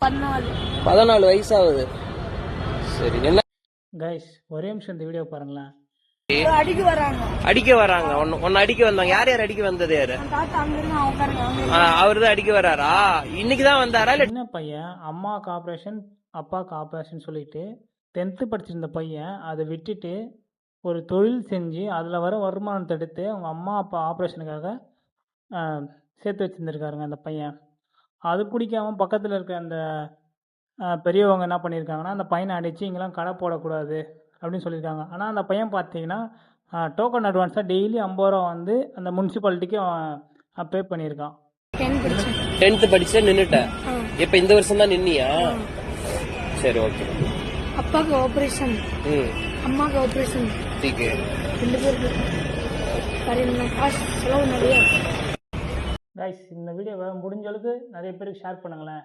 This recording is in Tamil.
14 வயசாகுது. சரி, என்ன கைஸ் ஒரே நிமிஷம் இந்த வீடியோ பாருங்களேன். அடிக்க வராங்க. ஒன்னு அடிக்க வந்தாங்க. யார் யார் அடிக்க வந்தது? யாரு? அவரு தான் அடிக்க வராரா? இன்னைக்குதான் வந்தாரா? சின்ன பையன் அம்மாவுக்கு ஆப்ரேஷன் அப்பாவுக்கு ஆப்ரேஷன் சொல்லிட்டு 10th படிச்சிருந்த பையன் அதை விட்டுட்டு ஒரு தொழில் செஞ்சு அதில் வர வருமானத்தை எடுத்து அவங்க அம்மா அப்பா ஆப்ரேஷனுக்காக சேர்த்து வச்சுருந்துருக்காருங்க அந்த பையன். அது பிடிக்காம பக்கத்தில் இருக்க அந்த பெரியவங்க என்ன பண்ணியிருக்காங்கன்னா அந்த பையனை அடித்து இங்கெல்லாம் கடை போடக்கூடாது அப்படின்னு சொல்லியிருக்காங்க. ஆனால் அந்த பையன் பார்த்தீங்கன்னா டோக்கன் அட்வான்ஸாக டெய்லி 50 ரூபா வந்து அந்த முனிசிபாலிட்டிக்கு பே பண்ணியிருக்கான். 10th படிச்சா நின்னுட்டேன். இப்ப இந்த வருஷம் தான் நின்னியா? சரி, ஓகே. அப்பாக்கு ஆபரேஷன், அம்மாக்கு ஆபரேஷன், ரெண்டு பேருக்கு காசு செலவு நிறைய. கைஸ் இந்த வீடியோவை முடிஞ்ச அளவுக்கு நிறைய பேருக்கு ஷேர் பண்ணுங்களேன்.